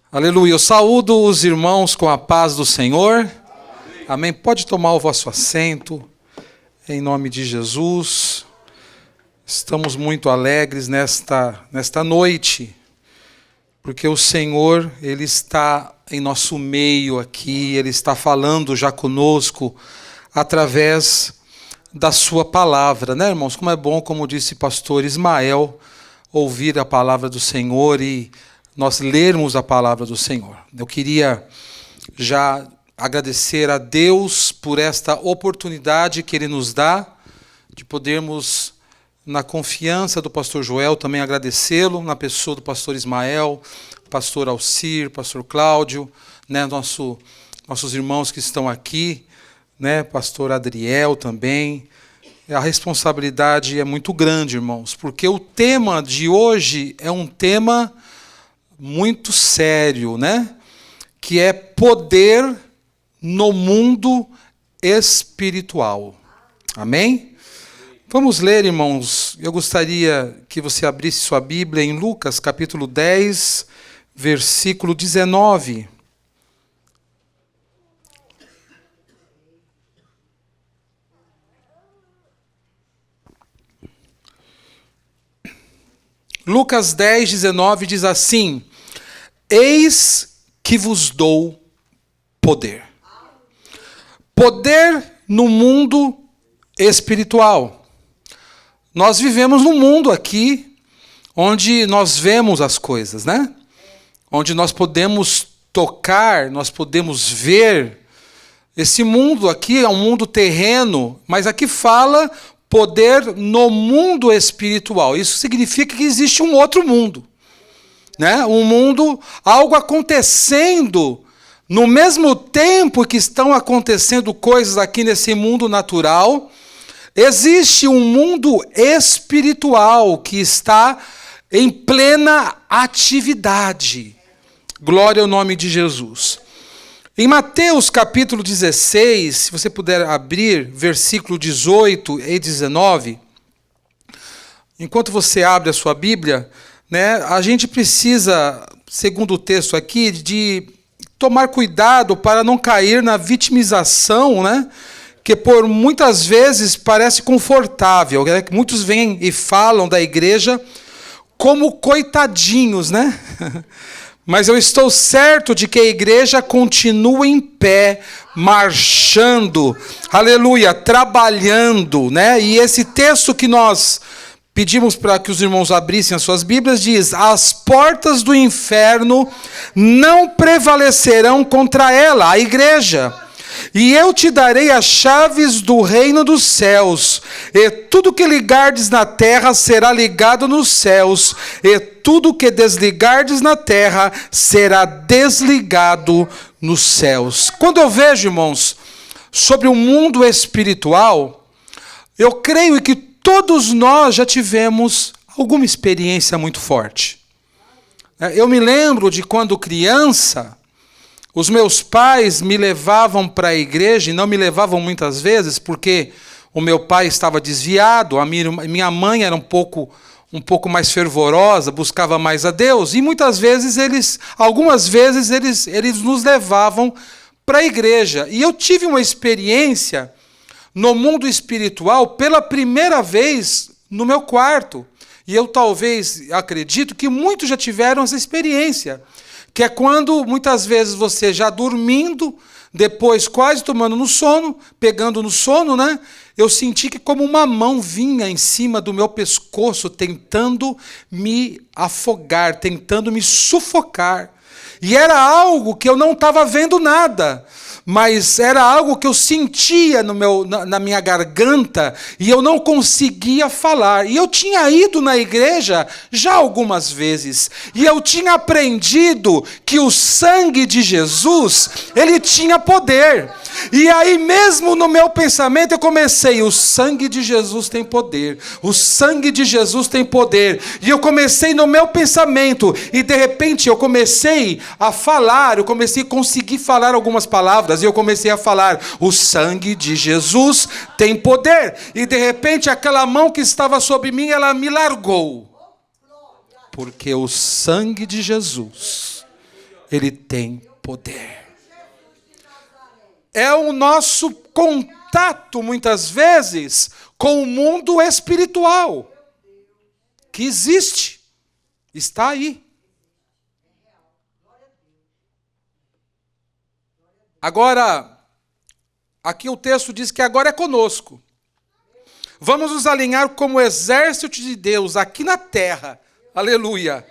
Aleluia. Eu saúdo os irmãos com a paz do Senhor. Amém. Pode tomar o vosso assento, em nome de Jesus. Estamos muito alegres nesta noite, porque o Senhor, Ele está em nosso meio aqui, Ele está falando já conosco através da sua palavra, né, irmãos? Como é bom, como disse o pastor Ismael, ouvir a palavra do Senhor e nós lermos a palavra do Senhor. Eu queria já agradecer a Deus por esta oportunidade que Ele nos dá, de podermos, na confiança do pastor Joel, também agradecê-lo, na pessoa do pastor Ismael, pastor Alcir, pastor Cláudio, né, nossos irmãos que estão aqui, né, pastor Adriel também. A responsabilidade é muito grande, irmãos, porque o tema de hoje é um tema muito sério, né? Que é poder no mundo espiritual. Amém? Vamos ler, irmãos. Eu gostaria que você abrisse sua Bíblia em Lucas, capítulo 10, versículo 19. Lucas 10, 19 diz assim: eis que vos dou poder. Poder no mundo espiritual. Nós vivemos num mundo aqui onde nós vemos as coisas, né? Onde nós podemos tocar, nós podemos ver. Esse mundo aqui é um mundo terreno, mas aqui fala poder no mundo espiritual. Isso significa que existe um outro mundo, né? Um mundo, algo acontecendo no mesmo tempo que estão acontecendo coisas aqui nesse mundo natural. Existe um mundo espiritual que está em plena atividade. Glória ao nome de Jesus. Em Mateus capítulo 16, se você puder abrir, versículo 18 e 19, enquanto você abre a sua Bíblia, né, a gente precisa, segundo o texto aqui, de tomar cuidado para não cair na vitimização, né, que por muitas vezes parece confortável, né, que muitos vêm e falam da igreja como coitadinhos, né? Mas eu estou certo de que a igreja continua em pé, marchando, aleluia, trabalhando, né? E esse texto que nós pedimos para que os irmãos abrissem as suas Bíblias diz: as portas do inferno não prevalecerão contra ela, a igreja. E eu te darei as chaves do reino dos céus, e tudo que ligardes na terra será ligado nos céus, e tudo que desligardes na terra será desligado nos céus. Quando eu vejo, irmãos, sobre o mundo espiritual, eu creio que todos nós já tivemos alguma experiência muito forte. Eu me lembro de quando criança, os meus pais me levavam para a igreja, e não me levavam muitas vezes, porque o meu pai estava desviado, a minha mãe era um pouco mais fervorosa, buscava mais a Deus, e algumas vezes eles nos levavam para a igreja. E eu tive uma experiência no mundo espiritual pela primeira vez no meu quarto. E eu talvez acredito que muitos já tiveram essa experiência, que é quando muitas vezes você já dormindo, depois quase tomando no sono, pegando no sono, né? Eu senti que como uma mão vinha em cima do meu pescoço, tentando me afogar, tentando me sufocar. E era algo que eu não estava vendo nada, mas era algo que eu sentia na minha garganta e eu não conseguia falar. E eu tinha ido na igreja já algumas vezes e eu tinha aprendido que o sangue de Jesus, ele tinha poder. E aí mesmo no meu pensamento eu comecei: o sangue de Jesus tem poder, o sangue de Jesus tem poder. E eu comecei no meu pensamento e de repente eu comecei a falar, eu comecei a conseguir falar algumas palavras. E eu comecei a falar: o sangue de Jesus tem poder. E de repente aquela mão que estava sobre mim, ela me largou. Porque o sangue de Jesus Ele tem poder. É o nosso contato, muitas vezes, com o mundo espiritual, que existe, está aí. Agora, aqui o texto diz que agora é conosco. Vamos nos alinhar como exército de Deus aqui na terra, aleluia,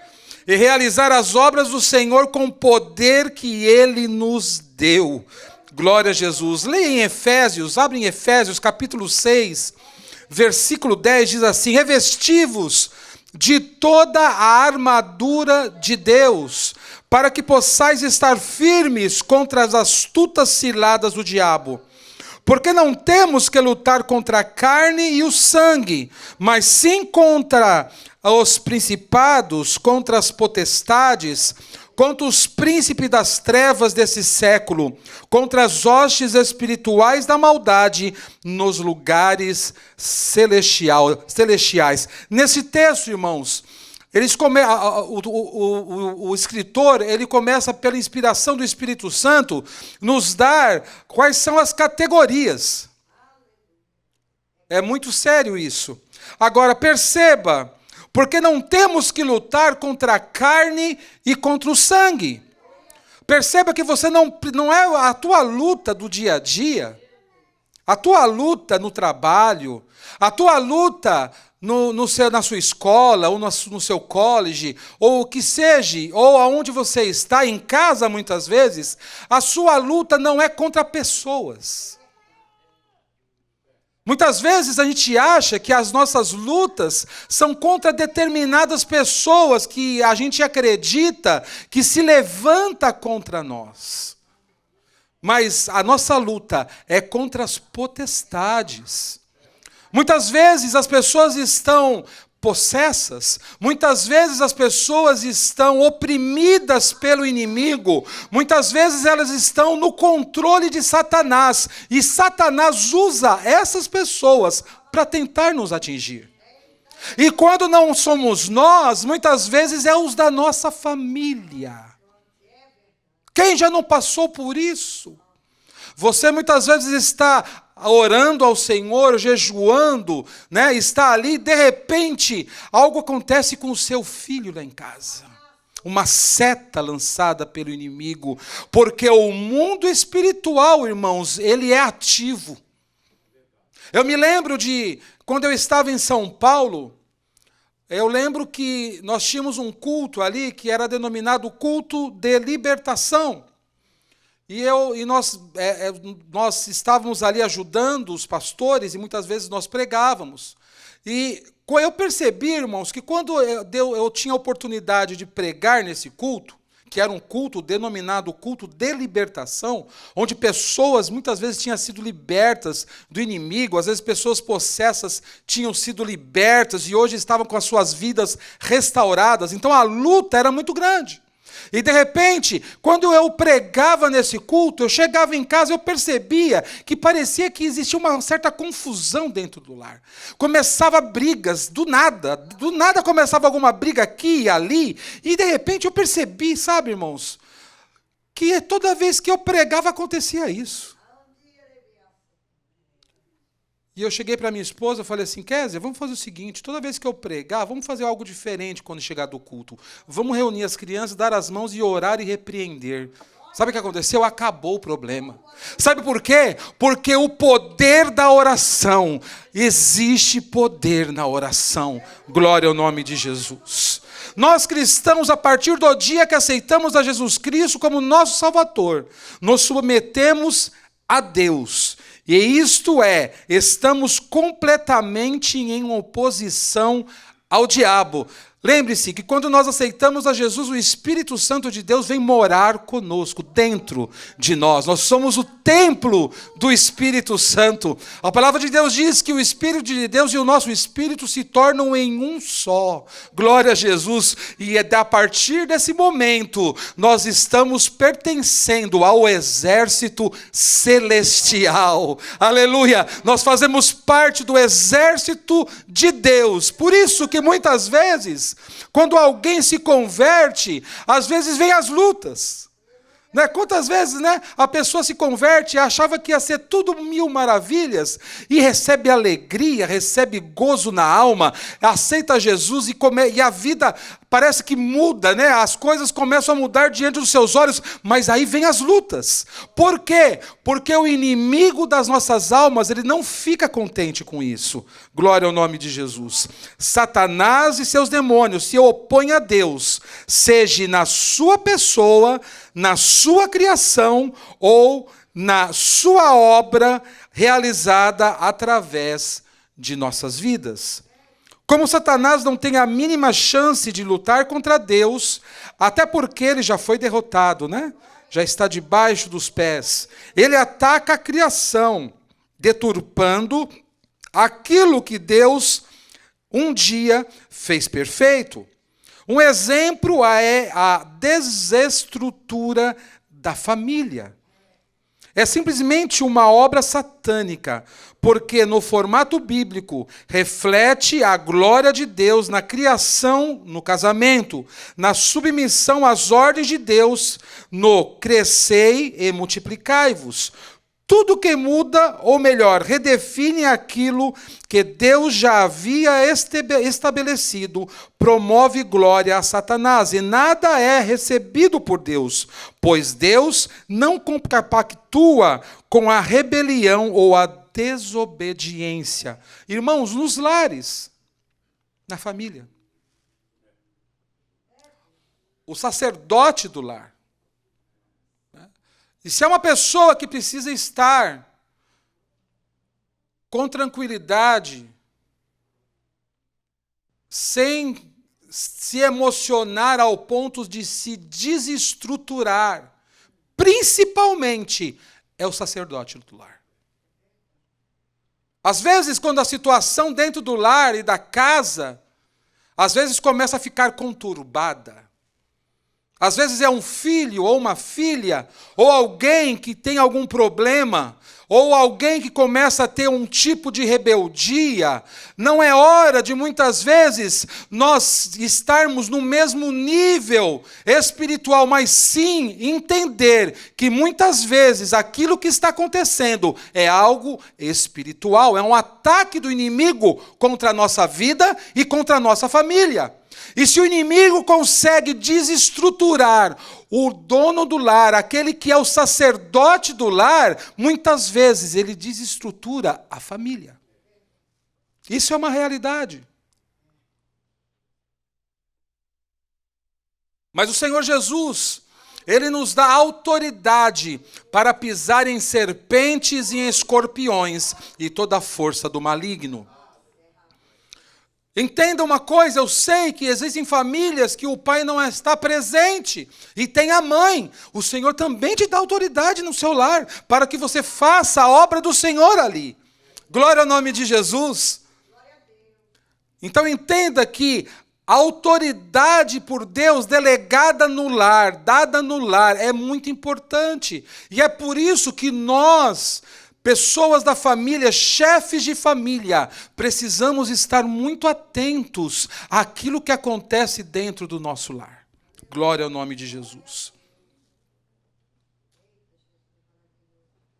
e realizar as obras do Senhor com o poder que Ele nos deu. Glória a Jesus. Leia em Efésios, abre em Efésios capítulo 6, versículo 10, diz assim: revesti-vos de toda a armadura de Deus, para que possais estar firmes contra as astutas ciladas do diabo. Porque não temos que lutar contra a carne e o sangue, mas sim contra os principados, contra as potestades, contra os príncipes das trevas desse século, contra as hostes espirituais da maldade nos lugares celestiais. Nesse texto, irmãos, o escritor, ele começa pela inspiração do Espírito Santo, nos dar quais são as categorias. É muito sério isso. Agora, perceba, porque não temos que lutar contra a carne e contra o sangue. Perceba que você não é a tua luta do dia a dia, a tua luta no trabalho, a tua luta na sua escola, ou no seu college, ou o que seja, ou aonde você está, em casa muitas vezes, a sua luta não é contra pessoas. Muitas vezes a gente acha que as nossas lutas são contra determinadas pessoas que a gente acredita que se levanta contra nós. Mas a nossa luta é contra as potestades. Muitas vezes as pessoas estão possessas, muitas vezes as pessoas estão oprimidas pelo inimigo, muitas vezes elas estão no controle de Satanás, e Satanás usa essas pessoas para tentar nos atingir. E quando não somos nós, muitas vezes é os da nossa família. Quem já não passou por isso? Você muitas vezes está orando ao Senhor, jejuando, né? Está ali, de repente, algo acontece com o seu filho lá em casa. Uma seta lançada pelo inimigo, porque o mundo espiritual, irmãos, ele é ativo. Eu me lembro de, quando eu estava em São Paulo, eu lembro que nós tínhamos um culto ali, que era denominado culto de libertação. E nós estávamos ali ajudando os pastores e muitas vezes nós pregávamos. E eu percebi, irmãos, que quando eu tinha a oportunidade de pregar nesse culto, que era um culto denominado culto de libertação, onde pessoas muitas vezes tinham sido libertas do inimigo, às vezes pessoas possessas tinham sido libertas e hoje estavam com as suas vidas restauradas. Então a luta era muito grande. E de repente, quando eu pregava nesse culto, eu chegava em casa e eu percebia que parecia que existia uma certa confusão dentro do lar. Começava brigas, do nada começava alguma briga aqui e ali, e de repente eu percebi, sabe, irmãos, que toda vez que eu pregava acontecia isso. E eu cheguei para minha esposa e falei assim, Kézia, vamos fazer o seguinte, toda vez que eu pregar, vamos fazer algo diferente quando chegar do culto. Vamos reunir as crianças, dar as mãos e orar e repreender. Sabe o que aconteceu? Acabou o problema. Sabe por quê? Porque o poder da oração, existe poder na oração. Glória ao nome de Jesus. Nós cristãos, a partir do dia que aceitamos a Jesus Cristo como nosso Salvador, nos submetemos a Deus. E isto é, estamos completamente em oposição ao diabo. Lembre-se que quando nós aceitamos a Jesus, o Espírito Santo de Deus vem morar conosco, dentro de nós. Nós somos o templo do Espírito Santo. A palavra de Deus diz que o Espírito de Deus e o nosso Espírito se tornam em um só. Glória a Jesus. E a partir desse momento, nós estamos pertencendo ao exército celestial. Aleluia! Nós fazemos parte do exército de Deus. Por isso que muitas vezes, quando alguém se converte, às vezes vem as lutas. Né? Quantas vezes, né, a pessoa se converte e achava que ia ser tudo mil maravilhas e recebe alegria, recebe gozo na alma, aceita Jesus e a vida parece que muda, né? As coisas começam a mudar diante dos seus olhos, mas aí vem as lutas. Por quê? Porque o inimigo das nossas almas, ele não fica contente com isso. Glória ao nome de Jesus. Satanás e seus demônios se opõem a Deus, seja na sua pessoa, na sua criação ou na sua obra realizada através de nossas vidas. Como Satanás não tem a mínima chance de lutar contra Deus, até porque ele já foi derrotado, né? Já está debaixo dos pés. Ele ataca a criação, deturpando aquilo que Deus um dia fez perfeito. Um exemplo é a desestrutura da família. É simplesmente uma obra satânica, porque no formato bíblico reflete a glória de Deus na criação, no casamento, na submissão às ordens de Deus, no crescei e multiplicai-vos. Tudo que muda, ou melhor, redefine aquilo que Deus já havia estabelecido, promove glória a Satanás, e nada é recebido por Deus, pois Deus não compactua com a rebelião ou a desobediência. Irmãos, nos lares, na família. O sacerdote do lar. E se é uma pessoa que precisa estar com tranquilidade, sem se emocionar ao ponto de se desestruturar, principalmente é o sacerdote do lar. Às vezes, quando a situação dentro do lar e da casa, às vezes começa a ficar conturbada. Às vezes é um filho ou uma filha, ou alguém que tem algum problema, ou alguém que começa a ter um tipo de rebeldia. Não é hora de, muitas vezes, nós estarmos no mesmo nível espiritual, mas sim entender que muitas vezes aquilo que está acontecendo é algo espiritual, é um ataque do inimigo contra a nossa vida e contra a nossa família. E se o inimigo consegue desestruturar o dono do lar, aquele que é o sacerdote do lar, muitas vezes ele desestrutura a família. Isso é uma realidade. Mas o Senhor Jesus, Ele nos dá autoridade para pisar em serpentes e em escorpiões e toda a força do maligno. Entenda uma coisa, eu sei que existem famílias que o pai não está presente e tem a mãe. O Senhor também te dá autoridade no seu lar para que você faça a obra do Senhor ali. Glória ao nome de Jesus. Então entenda que a autoridade por Deus delegada no lar, dada no lar, é muito importante. E é por isso que nós, pessoas da família, chefes de família, precisamos estar muito atentos àquilo que acontece dentro do nosso lar. Glória ao nome de Jesus.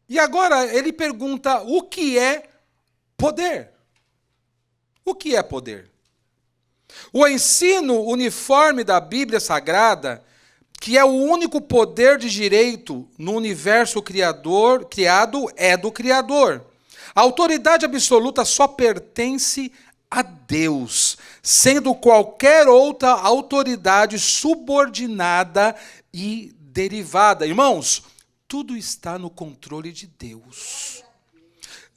E agora ele pergunta: o que é poder? O que é poder? O ensino uniforme da Bíblia Sagrada, que é o único poder de direito no universo criado, é do Criador. A autoridade absoluta só pertence a Deus, sendo qualquer outra autoridade subordinada e derivada. Irmãos, tudo está no controle de Deus.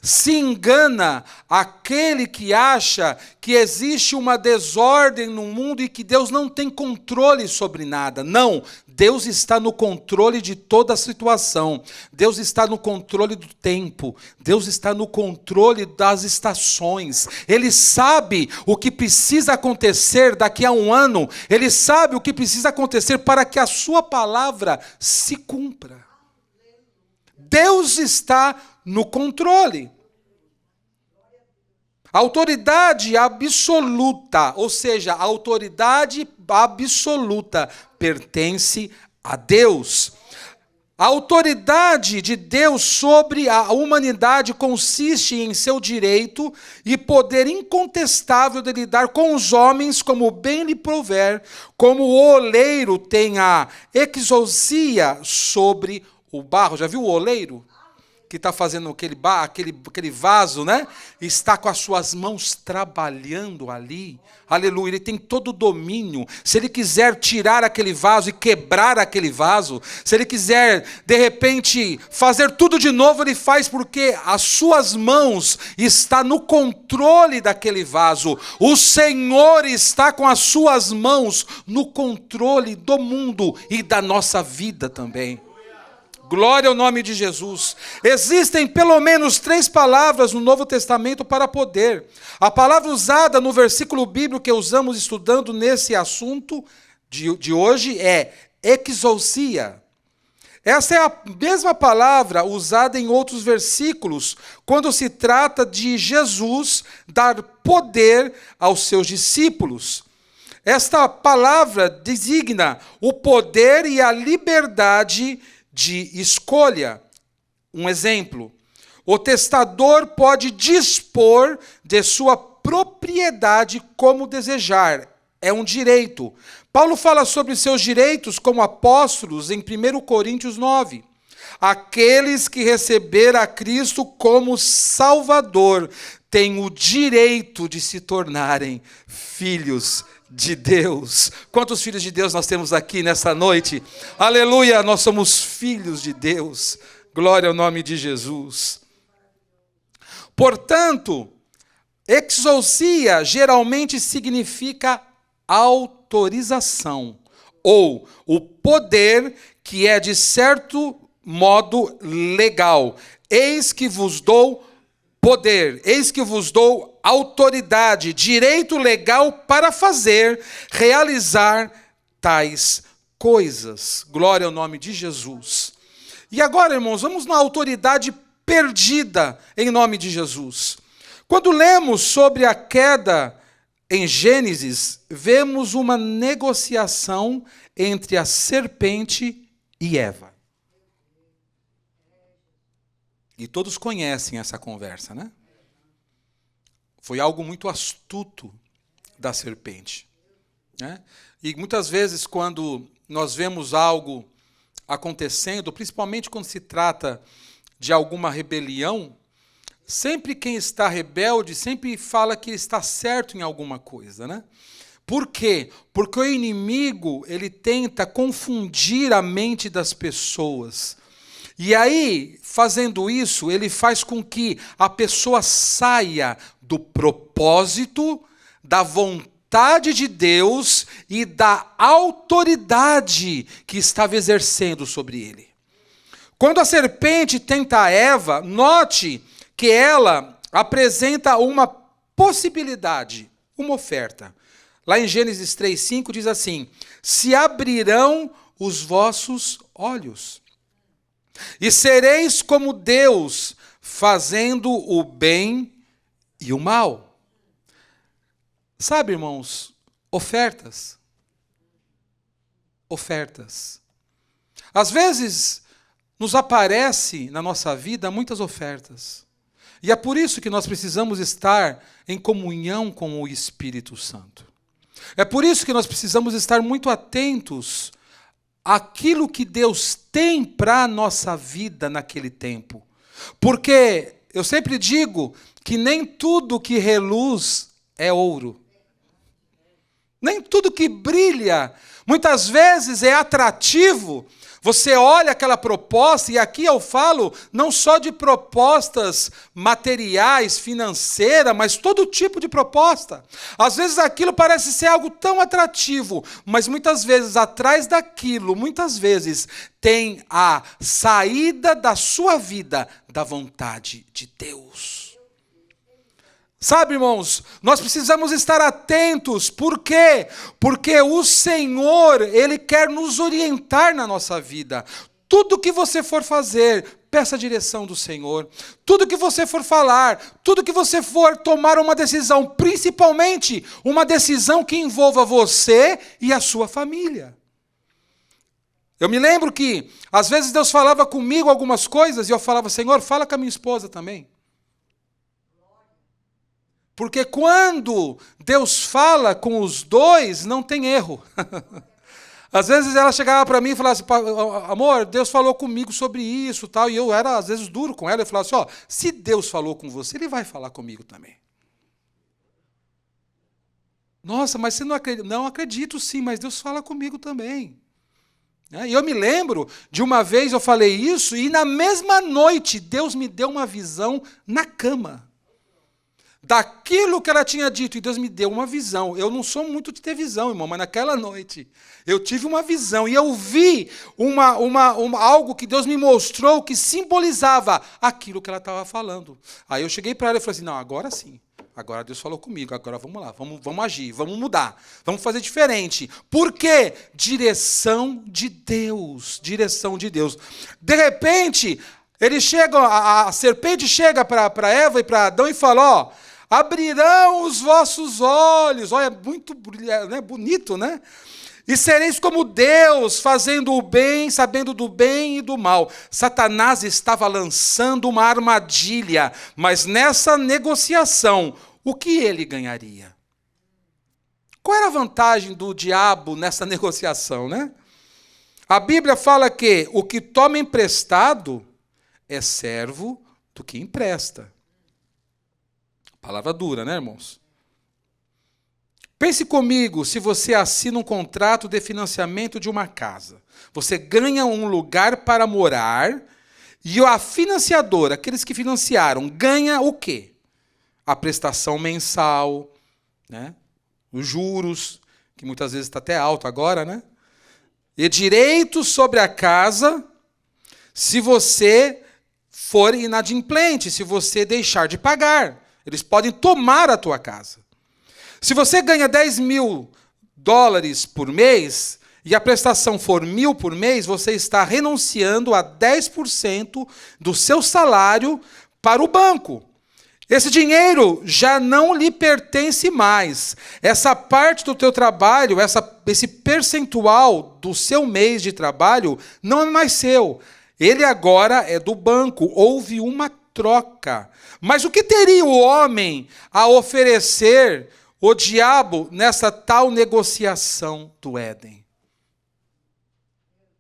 Se engana aquele que acha que existe uma desordem no mundo e que Deus não tem controle sobre nada. Não, Deus está no controle de toda a situação. Deus está no controle do tempo. Deus está no controle das estações. Ele sabe o que precisa acontecer daqui a um ano. Ele sabe o que precisa acontecer para que a sua palavra se cumpra. Deus está no controle. A autoridade absoluta, ou seja, a autoridade absoluta pertence a Deus. A autoridade de Deus sobre a humanidade consiste em seu direito e poder incontestável de lidar com os homens como bem lhe prouver, como o oleiro tem a exousia sobre o barro. Já viu o oleiro? Que está fazendo aquele vaso, né? Está com as suas mãos trabalhando ali. Aleluia, ele tem todo o domínio. Se ele quiser tirar aquele vaso e quebrar aquele vaso, se ele quiser, de repente, fazer tudo de novo, ele faz, porque as suas mãos estão no controle daquele vaso. O Senhor está com as suas mãos no controle do mundo e da nossa vida também. Glória ao nome de Jesus. Existem pelo menos 3 palavras no Novo Testamento para poder. A palavra usada no versículo bíblico que usamos estudando nesse assunto de hoje é exousia. Essa é a mesma palavra usada em outros versículos, quando se trata de Jesus dar poder aos seus discípulos. Esta palavra designa o poder e a liberdade de escolha. Um exemplo: o testador pode dispor de sua propriedade como desejar. É um direito. Paulo fala sobre seus direitos como apóstolos em 1 Coríntios 9. Aqueles que receberam a Cristo como Salvador têm o direito de se tornarem filhos de Deus. Quantos filhos de Deus nós temos aqui nessa noite? Aleluia, nós somos filhos de Deus. Glória ao nome de Jesus. Portanto, exousia geralmente significa autorização, ou o poder que é de certo modo legal. Eis que vos dou poder, eis que vos dou autoridade, direito legal para fazer, realizar tais coisas. Glória ao nome de Jesus. E agora, irmãos, vamos na autoridade perdida em nome de Jesus. Quando lemos sobre a queda em Gênesis, vemos uma negociação entre a serpente e Eva. E todos conhecem essa conversa, né? Foi algo muito astuto da serpente, né? E muitas vezes, quando nós vemos algo acontecendo, principalmente quando se trata de alguma rebelião, sempre quem está rebelde sempre fala que está certo em alguma coisa, né? Por quê? Porque o inimigo, ele tenta confundir a mente das pessoas. E aí, fazendo isso, ele faz com que a pessoa saia do propósito, da vontade de Deus e da autoridade que estava exercendo sobre ele. Quando a serpente tenta a Eva, note que ela apresenta uma possibilidade, uma oferta. Lá em Gênesis 3:5 diz assim: se abrirão os vossos olhos, e sereis como Deus, fazendo o bem e o mal. Sabe, irmãos, ofertas. Ofertas. Às vezes, nos aparece na nossa vida muitas ofertas. E é por isso que nós precisamos estar em comunhão com o Espírito Santo. É por isso que nós precisamos estar muito atentos àquilo que Deus tem para a nossa vida naquele tempo. Porque eu sempre digo que nem tudo que reluz é ouro. Nem tudo que brilha, muitas vezes é atrativo. Você olha aquela proposta, e aqui eu falo não só de propostas materiais, financeiras, mas todo tipo de proposta. Às vezes aquilo parece ser algo tão atrativo, mas muitas vezes atrás daquilo, muitas vezes tem a saída da sua vida da vontade de Deus. Sabe, irmãos, nós precisamos estar atentos. Por quê? Porque o Senhor, Ele quer nos orientar na nossa vida. Tudo que você for fazer, peça a direção do Senhor. Tudo que você for falar, tudo que você for tomar uma decisão, principalmente uma decisão que envolva você e a sua família. Eu me lembro que, às vezes, Deus falava comigo algumas coisas e eu falava, Senhor, fala com a minha esposa também. Porque quando Deus fala com os dois, não tem erro. Às vezes ela chegava para mim e falava assim, amor, Deus falou comigo sobre isso, tal, e eu era, às vezes, duro com ela. Eu falava assim, ó, se Deus falou com você, Ele vai falar comigo também. Nossa, mas você não acredita? Não, acredito sim, mas Deus fala comigo também. E eu me lembro de uma vez eu falei isso e na mesma noite Deus me deu uma visão na cama. Daquilo que ela tinha dito, e Deus me deu uma visão. Eu não sou muito de ter visão, irmão, mas naquela noite eu tive uma visão e eu vi algo que Deus me mostrou que simbolizava aquilo que ela estava falando. Aí eu cheguei para ela e falei assim, não, agora sim. Agora Deus falou comigo, agora vamos lá, vamos agir, vamos mudar, vamos fazer diferente. Por quê? Direção de Deus, direção de Deus. De repente, a serpente chega para Eva e para Adão e fala, ó, abrirão os vossos olhos, olha, muito bonito, né? E sereis como Deus, fazendo o bem, sabendo do bem e do mal. Satanás estava lançando uma armadilha, mas nessa negociação, o que ele ganharia? Qual era a vantagem do diabo nessa negociação, né? A Bíblia fala que o que toma emprestado é servo do que empresta. Palavra dura, né, irmãos? Pense comigo, se você assina um contrato de financiamento de uma casa, você ganha um lugar para morar e a financiadora, aqueles que financiaram, ganha o quê? A prestação mensal, né? Os juros, que muitas vezes está até alto agora, né? E direitos sobre a casa, se você for inadimplente, se você deixar de pagar. Eles podem tomar a tua casa. Se você ganha $10.000 por mês e a prestação for 1.000 por mês, você está renunciando a 10% do seu salário para o banco. Esse dinheiro já não lhe pertence mais. Essa parte do teu trabalho, esse percentual do seu mês de trabalho não é mais seu. Ele agora é do banco. Houve uma troca. Mas o que teria o homem a oferecer o diabo nessa tal negociação do Éden?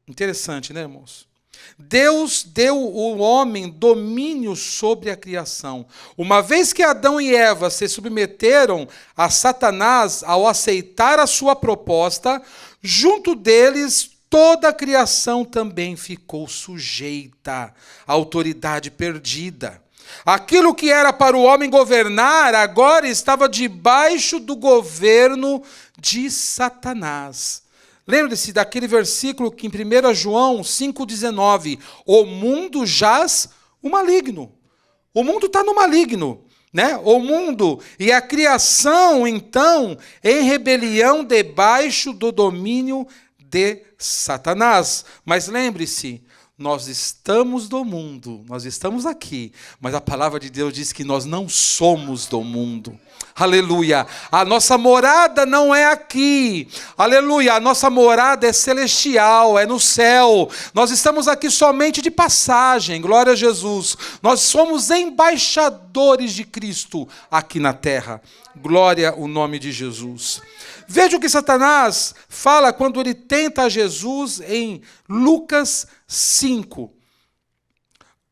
Interessante, né, irmãos? Deus deu ao homem domínio sobre a criação. Uma vez que Adão e Eva se submeteram a Satanás ao aceitar a sua proposta, junto deles toda a criação também ficou sujeita à autoridade perdida. Aquilo que era para o homem governar, agora estava debaixo do governo de Satanás. Lembre-se daquele versículo que em 1 João 5,19, o mundo jaz o maligno. O mundo está no maligno, né? O mundo e a criação, então, em rebelião debaixo do domínio de Satanás. Mas lembre-se, nós estamos do mundo, nós estamos aqui, mas a palavra de Deus diz que nós não somos do mundo. Aleluia. A nossa morada não é aqui. Aleluia. A nossa morada é celestial, é no céu. Nós estamos aqui somente de passagem. Glória a Jesus. Nós somos embaixadores de Cristo aqui na terra. Glória ao nome de Jesus. Veja o que Satanás fala quando ele tenta Jesus em Lucas 5.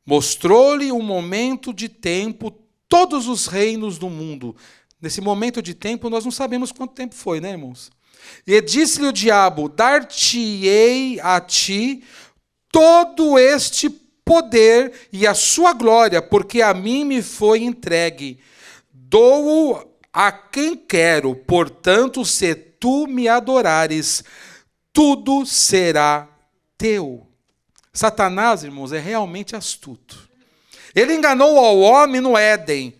Mostrou-lhe um momento de tempo todos os reinos do mundo. Nesse momento de tempo, nós não sabemos quanto tempo foi, né, irmãos? E disse-lhe o diabo, dar-te-ei a ti todo este poder e a sua glória, porque a mim me foi entregue. Dou-o a quem quero, portanto, se tu me adorares, tudo será teu. Satanás, irmãos, é realmente astuto. Ele enganou ao homem no Éden.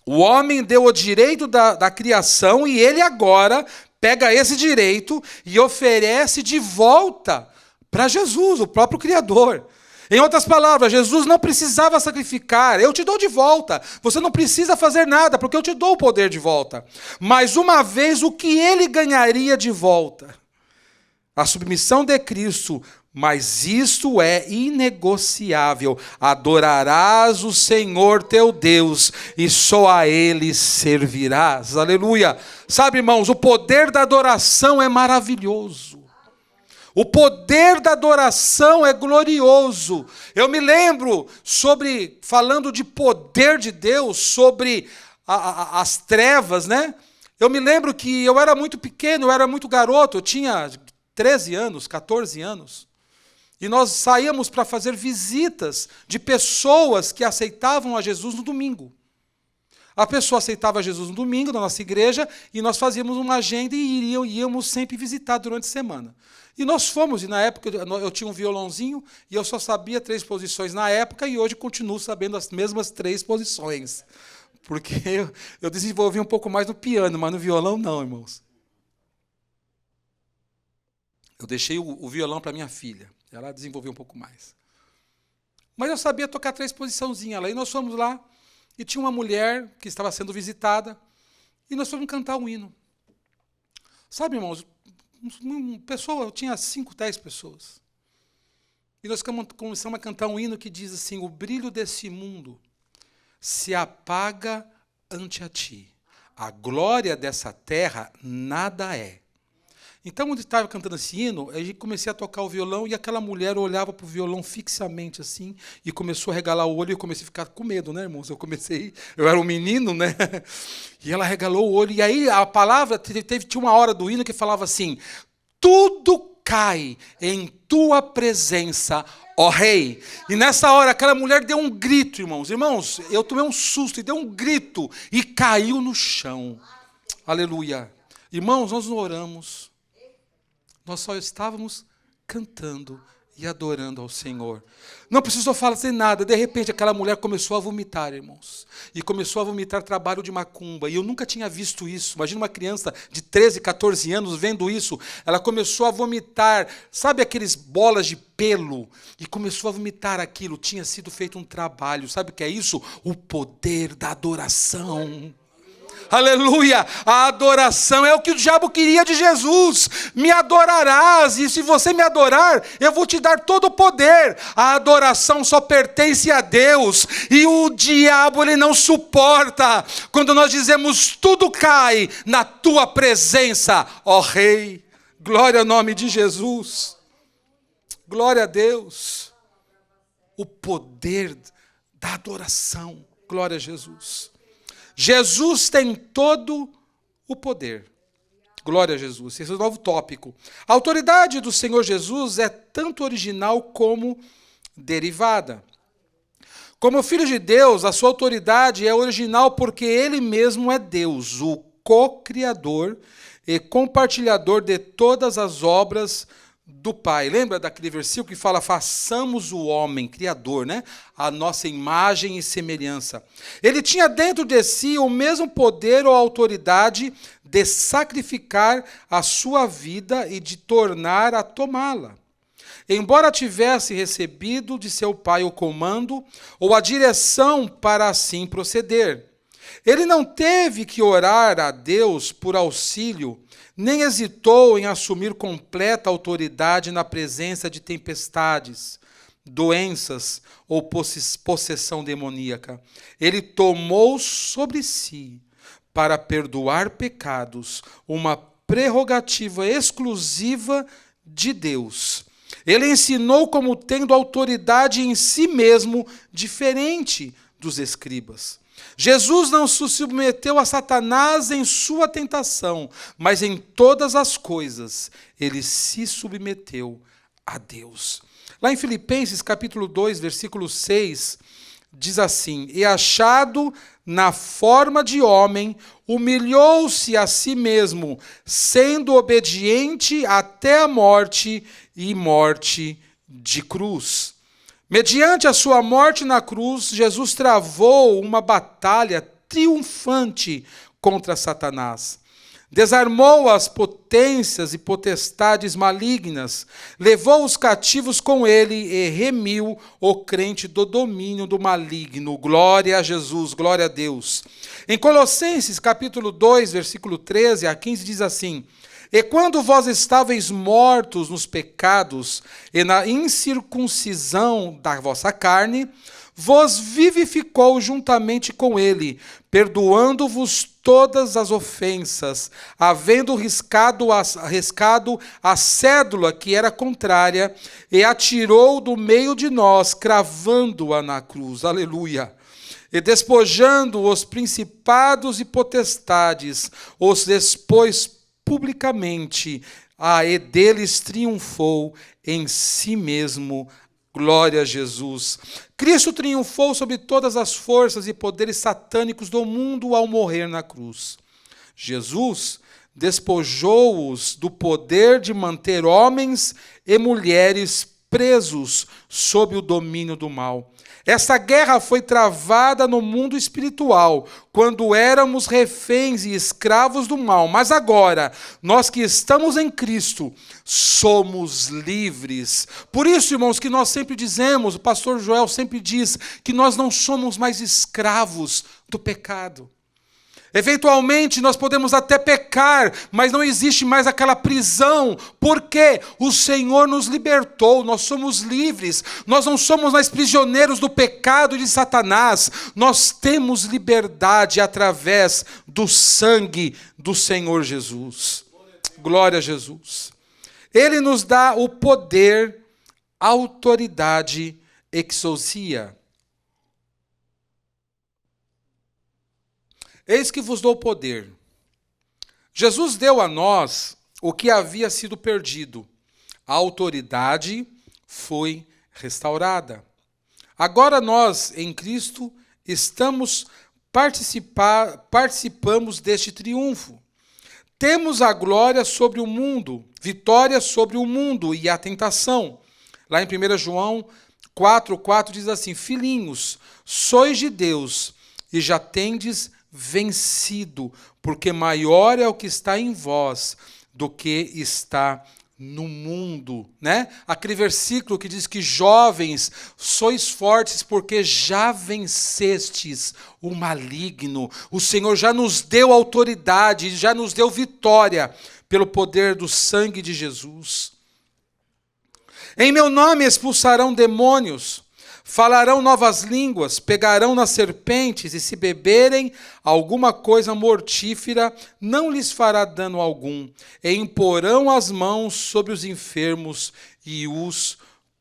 O homem deu o direito da criação e ele agora pega esse direito e oferece de volta para Jesus, o próprio Criador. Em outras palavras, Jesus não precisava sacrificar, eu te dou de volta. Você não precisa fazer nada, porque eu te dou o poder de volta. Mas uma vez, o que ele ganharia de volta? a submissão de Cristo, mas isto é inegociável. Adorarás o Senhor teu Deus e só a Ele servirás. Aleluia. Sabe, irmãos, o poder da adoração é maravilhoso. O poder da adoração é glorioso. Eu me lembro falando de poder de Deus, sobre as trevas, né? Eu me lembro que eu era muito pequeno, eu era muito garoto, eu tinha 13 anos, 14 anos. E nós saíamos para fazer visitas de pessoas que aceitavam a Jesus no domingo. A pessoa aceitava Jesus no domingo, na nossa igreja, e nós fazíamos uma agenda e íamos sempre visitar durante a semana. E nós fomos, e na época eu tinha um violãozinho, e eu só sabia 3 posições na época, e hoje continuo sabendo as mesmas 3 posições. Porque eu desenvolvi um pouco mais no piano, mas no violão não, irmãos. Eu deixei o violão para minha filha. Ela desenvolveu um pouco mais. Mas eu sabia tocar 3 posiçãozinhas lá. E nós fomos lá, e tinha uma mulher que estava sendo visitada, e nós fomos cantar um hino. Sabe, irmãos, eu tinha 5, 10 pessoas. E nós começamos a cantar um hino que diz assim: o brilho desse mundo se apaga ante a ti. A glória dessa terra nada é. Então, onde estava cantando esse hino, eu comecei a tocar o violão e aquela mulher olhava para o violão fixamente assim e começou a regalar o olho e eu comecei a ficar com medo, né, irmãos? Eu era um menino, né? E ela regalou o olho. E aí a palavra, tinha uma hora do hino que falava assim: tudo cai em tua presença, ó Rei. E nessa hora aquela mulher deu um grito, irmãos. Irmãos, eu tomei um susto e deu um grito e caiu no chão. Aleluia. Irmãos, nós não oramos. Nós só estávamos cantando e adorando ao Senhor. Não precisou fazer nada. De repente, aquela mulher começou a vomitar, irmãos. E começou a vomitar trabalho de macumba. E eu nunca tinha visto isso. Imagina uma criança de 13, 14 anos vendo isso. Ela começou a vomitar, sabe aqueles bolas de pelo? E começou a vomitar aquilo. Tinha sido feito um trabalho. Sabe o que é isso? O poder da adoração. Aleluia, a adoração é o que o diabo queria de Jesus. Me adorarás, e se você me adorar, eu vou te dar todo o poder. A adoração só pertence a Deus, e o diabo ele não suporta quando nós dizemos tudo cai na tua presença, ó Rei. Glória ao nome de Jesus. Glória a Deus. O poder da adoração. Glória a Jesus. Jesus tem todo o poder. Glória a Jesus. Esse é o novo tópico. A autoridade do Senhor Jesus é tanto original como derivada. Como filho de Deus, a sua autoridade é original porque ele mesmo é Deus, o co-criador e compartilhador de todas as obras do Pai. Lembra daquele versículo que fala: façamos o homem, criador, né? A nossa imagem e semelhança. Ele tinha dentro de si o mesmo poder ou autoridade de sacrificar a sua vida e de tornar a tomá-la. Embora tivesse recebido de seu Pai o comando ou a direção para assim proceder, ele não teve que orar a Deus por auxílio, nem hesitou em assumir completa autoridade na presença de tempestades, doenças ou possessão demoníaca. Ele tomou sobre si, para perdoar pecados, uma prerrogativa exclusiva de Deus. Ele ensinou como tendo autoridade em si mesmo, diferente dos escribas. Jesus não se submeteu a Satanás em sua tentação, mas em todas as coisas ele se submeteu a Deus. Lá em Filipenses capítulo 2, versículo 6, diz assim: e achado na forma de homem, humilhou-se a si mesmo, sendo obediente até a morte e morte de cruz. Mediante a sua morte na cruz, Jesus travou uma batalha triunfante contra Satanás. Desarmou as potências e potestades malignas, levou os cativos com ele e remiu o crente do domínio do maligno. Glória a Jesus, glória a Deus. Em Colossenses capítulo 2, versículo 13 a 15 diz assim: E quando vós estáveis mortos nos pecados e na incircuncisão da vossa carne, vos vivificou juntamente com ele, perdoando-vos todas as ofensas, havendo riscado a cédula que era contrária, e atirou do meio de nós, cravando-a na cruz. Aleluia! E despojando os principados e potestades, os expôs publicamente, e deles triunfou em si mesmo. Glória a Jesus. Cristo triunfou sobre todas as forças e poderes satânicos do mundo ao morrer na cruz. Jesus despojou-os do poder de manter homens e mulheres presos sob o domínio do mal. Essa guerra foi travada no mundo espiritual, quando éramos reféns e escravos do mal. Mas agora, nós que estamos em Cristo, somos livres. Por isso, irmãos, que nós sempre dizemos, o pastor Joel sempre diz, que nós não somos mais escravos do pecado. Eventualmente nós podemos até pecar, mas não existe mais aquela prisão, porque o Senhor nos libertou, nós somos livres, nós não somos mais prisioneiros do pecado e de Satanás, nós temos liberdade através do sangue do Senhor Jesus. Glória a Jesus. Ele nos dá o poder, autoridade, exousia. Eis que vos dou poder. Jesus deu a nós o que havia sido perdido. A autoridade foi restaurada. Agora nós, em Cristo, participamos deste triunfo. Temos a glória sobre o mundo, vitória sobre o mundo e a tentação. Lá em 1 João 4,4 diz assim: Filhinhos, sois de Deus e já tendes vencido, porque maior é o que está em vós do que está no mundo, né? Aquele versículo que diz que jovens, sois fortes porque já vencestes o maligno. O Senhor já nos deu autoridade, já nos deu vitória pelo poder do sangue de Jesus. Em meu nome expulsarão demônios, falarão novas línguas, pegarão nas serpentes, e se beberem alguma coisa mortífera, não lhes fará dano algum. E imporão as mãos sobre os enfermos e os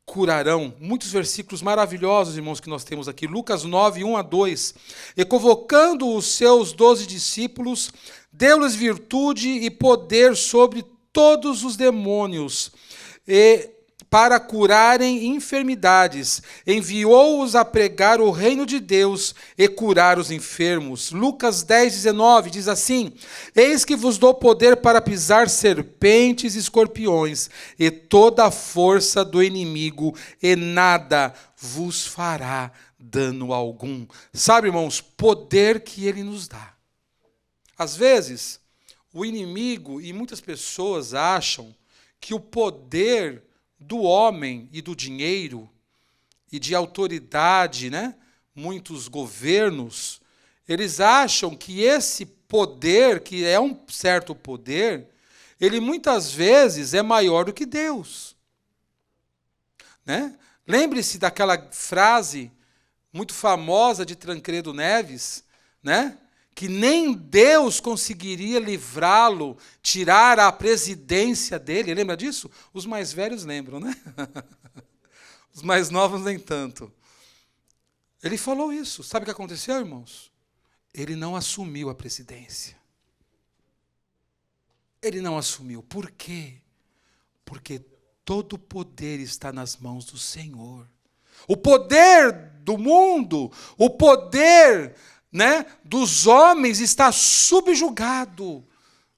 curarão. Muitos versículos maravilhosos, irmãos, que nós temos aqui. Lucas 9, 1-2. E convocando os seus 12 discípulos, deu-lhes virtude e poder sobre todos os demônios, e para curarem enfermidades, enviou-os a pregar o reino de Deus e curar os enfermos. Lucas 10:19 diz assim: Eis que vos dou poder para pisar serpentes e escorpiões, e toda a força do inimigo, e nada vos fará dano algum. Sabe, irmãos, poder que ele nos dá. Às vezes, o inimigo e muitas pessoas acham que o poder do homem e do dinheiro e de autoridade, né? Muitos governos, eles acham que esse poder, que é um certo poder, ele muitas vezes é maior do que Deus. Né? Lembre-se daquela frase muito famosa de Tancredo Neves, né? Que nem Deus conseguiria livrá-lo, tirar a presidência dele. Lembra disso? Os mais velhos lembram, né? Os mais novos nem tanto. Ele falou isso. Sabe o que aconteceu, irmãos? Ele não assumiu a presidência. Ele não assumiu. Por quê? Porque todo o poder está nas mãos do Senhor. O poder do mundo, o poder, né, dos homens está subjugado.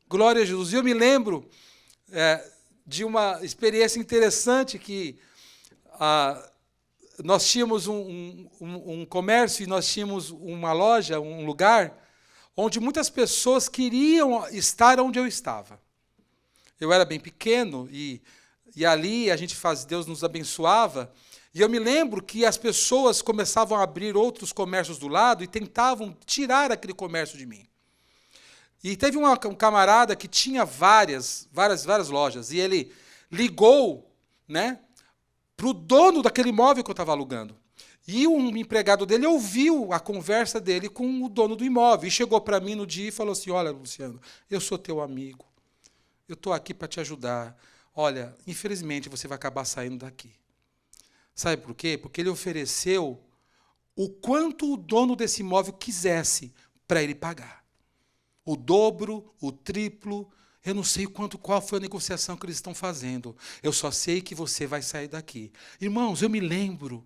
Glória a Jesus. E eu me lembro de uma experiência interessante que nós tínhamos um comércio e nós tínhamos uma loja, um lugar, onde muitas pessoas queriam estar onde eu estava. Eu era bem pequeno e ali a gente Deus nos abençoava. E eu me lembro que as pessoas começavam a abrir outros comércios do lado e tentavam tirar aquele comércio de mim. E teve um camarada que tinha várias lojas e ele ligou, né, para o dono daquele imóvel que eu estava alugando. E um empregado dele ouviu a conversa dele com o dono do imóvel e chegou para mim no dia e falou assim: olha, Luciano, eu sou teu amigo, eu estou aqui para te ajudar. Olha, infelizmente você vai acabar saindo daqui. Sabe por quê? Porque ele ofereceu o quanto o dono desse imóvel quisesse para ele pagar. O dobro, o triplo, eu não sei qual foi a negociação que eles estão fazendo. Eu só sei que você vai sair daqui. Irmãos, eu me lembro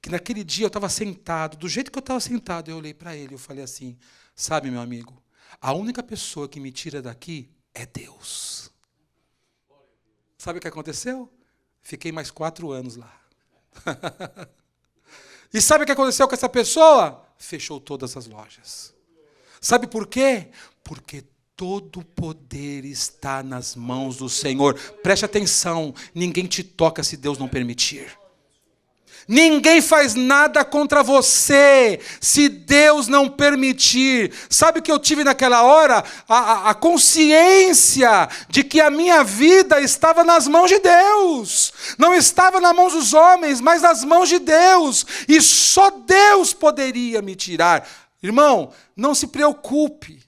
que naquele dia eu estava sentado, do jeito que eu estava sentado, eu olhei para ele e falei assim: sabe, meu amigo, a única pessoa que me tira daqui é Deus. Sabe o que aconteceu? Fiquei mais 4 anos lá. E sabe o que aconteceu com essa pessoa? Fechou todas as lojas. Sabe por quê? Porque todo o poder está nas mãos do Senhor. Preste atenção, ninguém te toca se Deus não permitir. Ninguém faz nada contra você se Deus não permitir. Sabe o que eu tive naquela hora? A consciência de que a minha vida estava nas mãos de Deus. Não estava nas mãos dos homens, mas nas mãos de Deus. E só Deus poderia me tirar. Irmão, não se preocupe.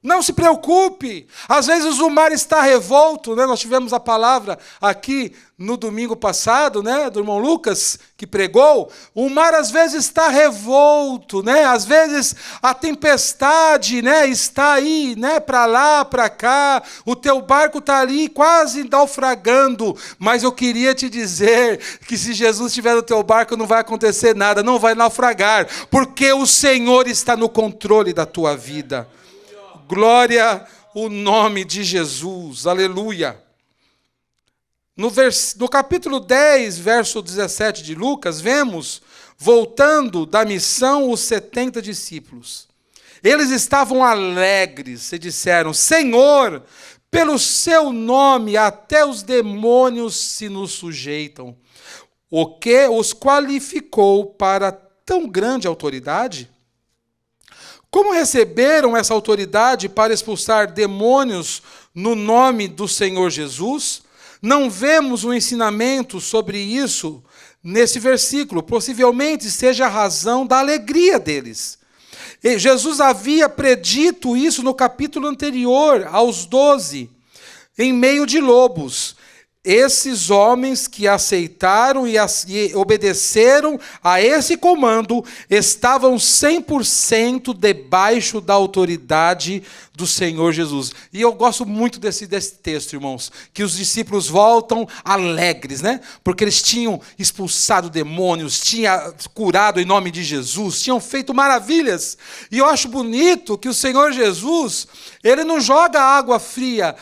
Não se preocupe. Às vezes o mar está revolto, né? Nós tivemos a palavra aqui no domingo passado, né, do irmão Lucas, que pregou. O mar às vezes está revolto, né? Às vezes a tempestade, né, está aí, né, para lá, para cá. O teu barco está ali quase naufragando. Mas eu queria te dizer que se Jesus estiver no teu barco não vai acontecer nada, não vai naufragar, porque o Senhor está no controle da tua vida. Glória ao nome de Jesus, aleluia. No capítulo 10, verso 17 de Lucas, vemos, voltando da missão, os 70 discípulos. Eles estavam alegres e disseram: Senhor, pelo seu nome até os demônios se nos sujeitam. O que os qualificou para tão grande autoridade? Como receberam essa autoridade para expulsar demônios no nome do Senhor Jesus? Não vemos um ensinamento sobre isso nesse versículo. Possivelmente seja a razão da alegria deles. E Jesus havia predito isso no capítulo anterior, aos 12, em meio de lobos. Esses homens que aceitaram e obedeceram a esse comando estavam 100% debaixo da autoridade do Senhor Jesus. E eu gosto muito desse texto, irmãos, que os discípulos voltam alegres, né? Porque eles tinham expulsado demônios, tinham curado em nome de Jesus, tinham feito maravilhas. E eu acho bonito que o Senhor Jesus, ele não joga água fria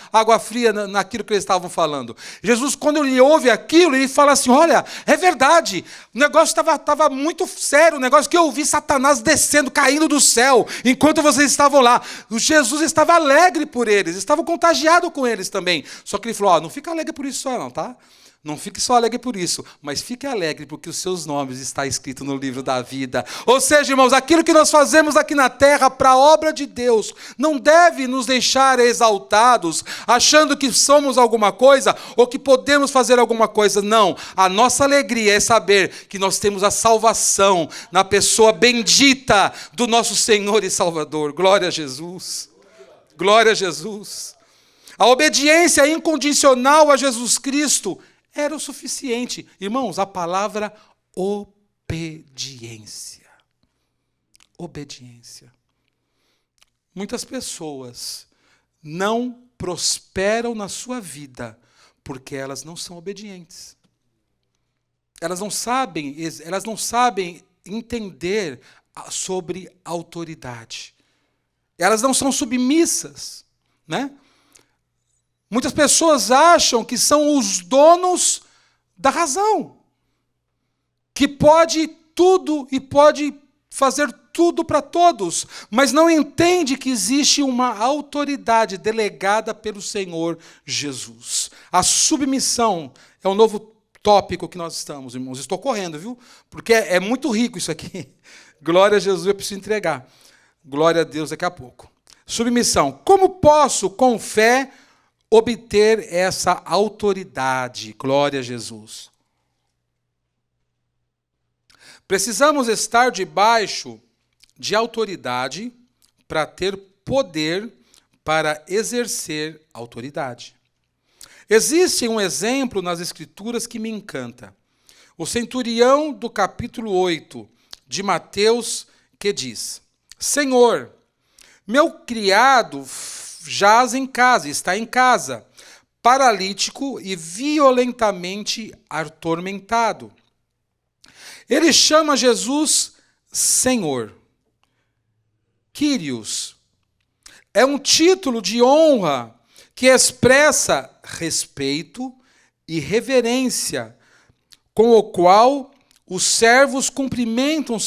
naquilo que eles estavam falando. Jesus, quando ele ouve aquilo, ele fala assim: olha, é verdade, o negócio estava muito sério, o negócio que eu ouvi Satanás descendo, caindo do céu, enquanto vocês estavam lá. O Jesus estava alegre por eles, estava contagiado com eles também. Só que ele falou: não fica alegre por isso só não, tá? Não fique só alegre por isso, mas fique alegre porque os seus nomes estão escritos no livro da vida. Ou seja, irmãos, aquilo que nós fazemos aqui na terra para a obra de Deus não deve nos deixar exaltados, achando que somos alguma coisa ou que podemos fazer alguma coisa. Não, a nossa alegria é saber que nós temos a salvação na pessoa bendita do nosso Senhor e Salvador. Glória a Jesus. Glória a Jesus. A obediência incondicional a Jesus Cristo era o suficiente. Irmãos, a palavra obediência. Obediência. Muitas pessoas não prosperam na sua vida porque elas não são obedientes. Elas não sabem entender sobre autoridade. Elas não são submissas, né? Muitas pessoas acham que são os donos da razão, que pode tudo e pode fazer tudo para todos, mas não entende que existe uma autoridade delegada pelo Senhor Jesus. A submissão é um novo tópico que nós estamos, irmãos. Estou correndo, viu? Porque é muito rico isso aqui. Glória a Jesus, eu preciso entregar. Glória a Deus daqui a pouco. Submissão. Como posso, com fé, obter essa autoridade? Glória a Jesus. Precisamos estar debaixo de autoridade para ter poder para exercer autoridade. Existe um exemplo nas Escrituras que me encanta. O centurião do capítulo 8 de Mateus, que diz: Senhor, meu criado jaz em casa, está em casa, paralítico e violentamente atormentado. Ele chama Jesus Senhor. Kyrios é um título de honra que expressa respeito e reverência, com o qual os servos cumprimentam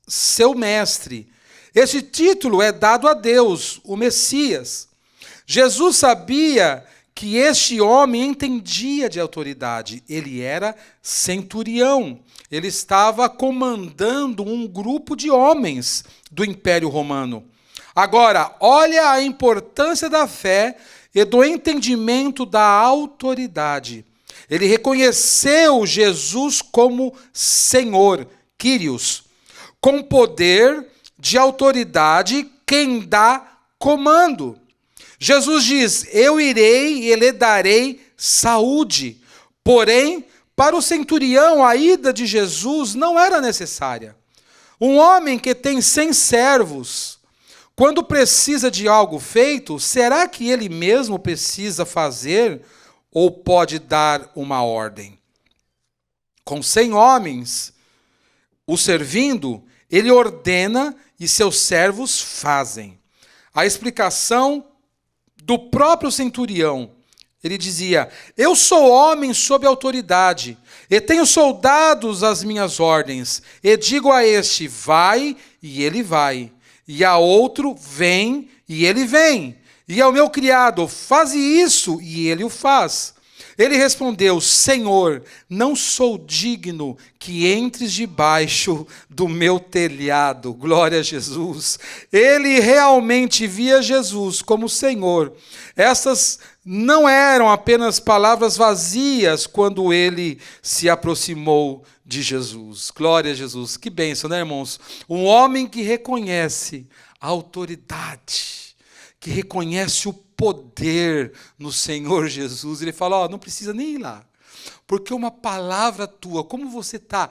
seu mestre. Esse título é dado a Deus, o Messias. Jesus sabia que este homem entendia de autoridade. Ele era centurião. Ele estava comandando um grupo de homens do Império Romano. Agora, olha a importância da fé e do entendimento da autoridade. Ele reconheceu Jesus como Senhor, Kyrios, com poder de autoridade, quem dá comando. Jesus diz: eu irei e lhe darei saúde. Porém, para o centurião, a ida de Jesus não era necessária. Um homem que tem 100 servos, quando precisa de algo feito, será que ele mesmo precisa fazer ou pode dar uma ordem? Com 100 homens o servindo, ele ordena e seus servos fazem. A explicação do próprio centurião, ele dizia: eu sou homem sob autoridade, e tenho soldados às minhas ordens, e digo a este: vai, e ele vai, e a outro: vem, e ele vem, e ao meu criado: faze isso, e ele o faz. Ele respondeu: Senhor, não sou digno que entres debaixo do meu telhado. Glória a Jesus. Ele realmente via Jesus como Senhor. Essas não eram apenas palavras vazias quando ele se aproximou de Jesus. Glória a Jesus. Que bênção, né, irmãos? Um homem que reconhece a autoridade, que reconhece o poder no Senhor Jesus. Ele fala: não precisa nem ir lá, porque uma palavra tua, como você está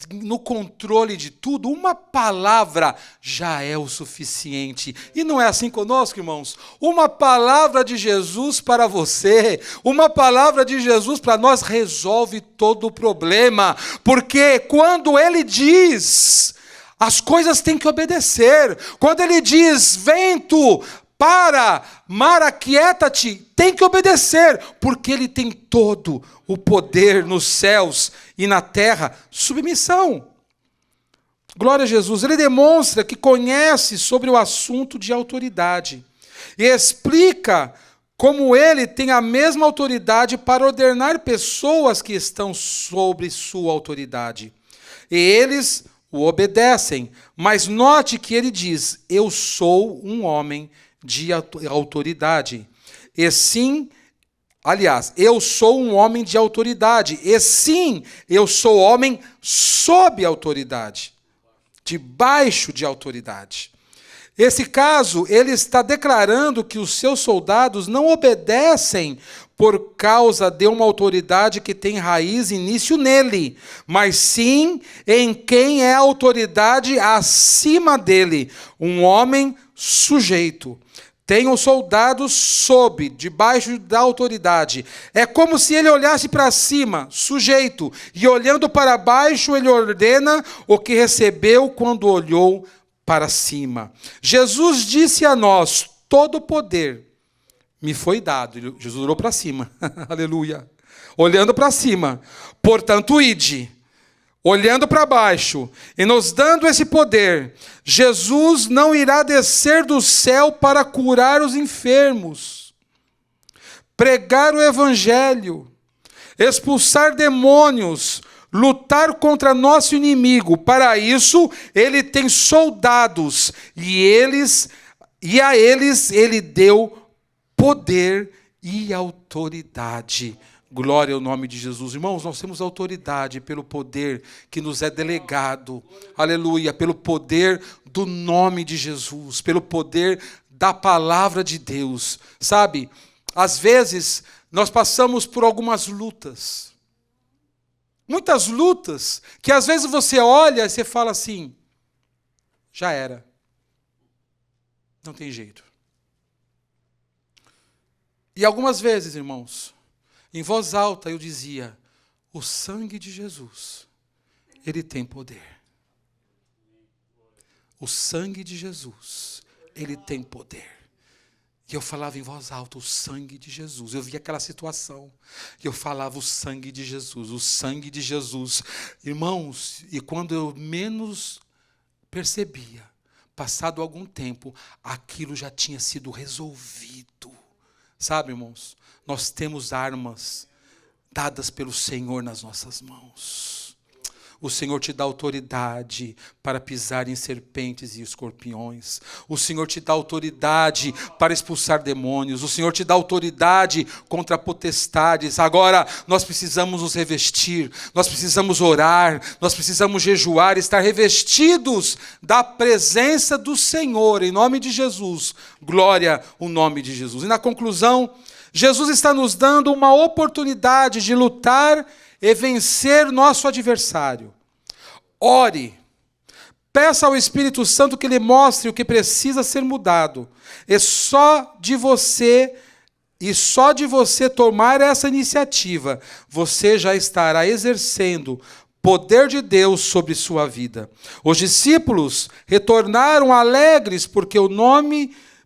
no controle de tudo, uma palavra já é o suficiente. E não é assim conosco, irmãos? Uma palavra de Jesus para você, uma palavra de Jesus para nós resolve todo o problema, porque quando ele diz, as coisas têm que obedecer. Quando ele diz: vento, para, mar, aquieta-te, tem que obedecer, porque ele tem todo o poder nos céus e na terra. Submissão. Glória a Jesus. Ele demonstra que conhece sobre o assunto de autoridade e explica como ele tem a mesma autoridade para ordenar pessoas que estão sobre sua autoridade. E eles o obedecem. Mas note que ele diz: eu sou um homem de autoridade. E sim, aliás, eu sou um homem de autoridade. E sim, eu sou homem sob autoridade, debaixo de autoridade. Esse caso, ele está declarando que os seus soldados não obedecem por causa de uma autoridade que tem raiz e início nele, mas sim em quem é a autoridade acima dele, um homem sujeito. Tem os soldados sob, debaixo da autoridade. É como se ele olhasse para cima, sujeito, e olhando para baixo ele ordena o que recebeu quando olhou para cima. Jesus disse a nós: todo o poder me foi dado. Jesus olhou para cima. Aleluia. Olhando para cima. Portanto, ide. olhando para baixo e nos dando esse poder, Jesus não irá descer do céu para curar os enfermos, pregar o evangelho, expulsar demônios, lutar contra nosso inimigo. Para isso, ele tem soldados e a eles ele deu poder e autoridade. Glória ao nome de Jesus. Irmãos, nós temos autoridade pelo poder que nos é delegado. Aleluia, pelo poder do nome de Jesus, pelo poder da palavra de Deus. Sabe, às vezes nós passamos por algumas lutas. Muitas lutas que às vezes você olha e você fala assim, já era. Não tem jeito. E algumas vezes, irmãos, em voz alta eu dizia, o sangue de Jesus, ele tem poder. O sangue de Jesus, ele tem poder. E eu falava em voz alta, o sangue de Jesus. Eu via aquela situação. E eu falava, o sangue de Jesus, o sangue de Jesus. Irmãos, e quando eu menos percebia, passado algum tempo, aquilo já tinha sido resolvido. Sabe, irmãos, nós temos armas dadas pelo Senhor nas nossas mãos. O Senhor te dá autoridade para pisar em serpentes e escorpiões. O Senhor te dá autoridade para expulsar demônios. O Senhor te dá autoridade contra potestades. Agora, nós precisamos nos revestir. Nós precisamos orar. Nós precisamos jejuar, estar revestidos da presença do Senhor. Em nome de Jesus. Glória ao nome de Jesus. E na conclusão, Jesus está nos dando uma oportunidade de lutar e vencer nosso adversário. Ore. Peça ao Espírito Santo que lhe mostre o que precisa ser mudado. E só de você tomar essa iniciativa, você já estará exercendo poder de Deus sobre sua vida. Os discípulos retornaram alegres porque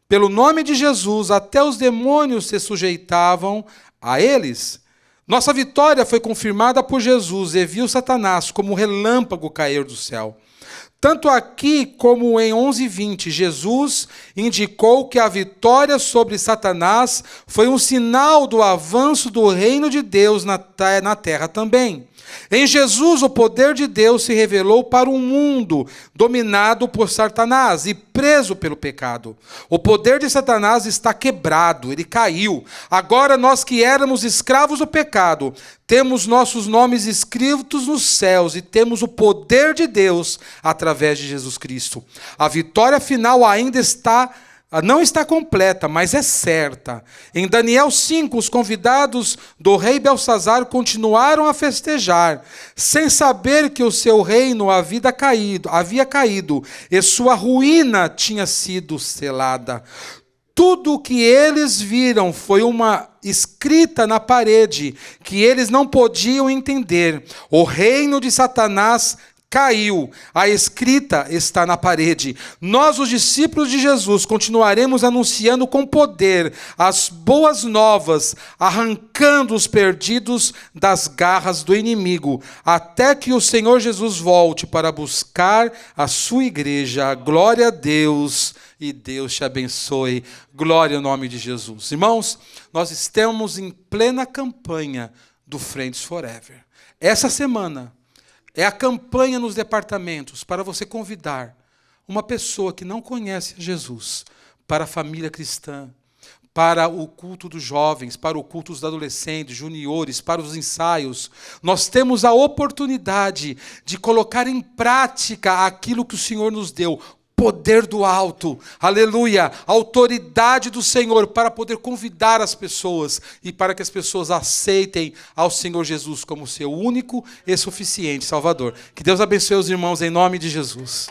pelo nome de Jesus, até os demônios se sujeitavam a eles. Nossa vitória foi confirmada por Jesus e viu Satanás como um relâmpago cair do céu. Tanto aqui como em 11:20, Jesus indicou que a vitória sobre Satanás foi um sinal do avanço do reino de Deus na terra também. Em Jesus, o poder de Deus se revelou para um mundo dominado por Satanás e preso pelo pecado. O poder de Satanás está quebrado, ele caiu. Agora nós que éramos escravos do pecado, temos nossos nomes escritos nos céus e temos o poder de Deus através de Jesus Cristo. A vitória final ainda não está completa, mas é certa. Em Daniel 5, os convidados do rei Belsazar continuaram a festejar, sem saber que o seu reino havia caído e sua ruína tinha sido selada. Tudo o que eles viram foi uma escrita na parede, que eles não podiam entender. O reino de Satanás caiu, a escrita está na parede. Nós, os discípulos de Jesus, continuaremos anunciando com poder as boas novas, arrancando os perdidos das garras do inimigo, até que o Senhor Jesus volte para buscar a sua igreja. Glória a Deus e Deus te abençoe. Glória ao nome de Jesus. Irmãos, nós estamos em plena campanha do Friends Forever. Essa semana é a campanha nos departamentos para você convidar uma pessoa que não conhece Jesus para a família cristã, para o culto dos jovens, para o culto dos adolescentes, juniores, para os ensaios. Nós temos a oportunidade de colocar em prática aquilo que o Senhor nos deu. Poder do alto, aleluia, autoridade do Senhor para poder convidar as pessoas e para que as pessoas aceitem ao Senhor Jesus como seu único e suficiente Salvador. Que Deus abençoe os irmãos em nome de Jesus.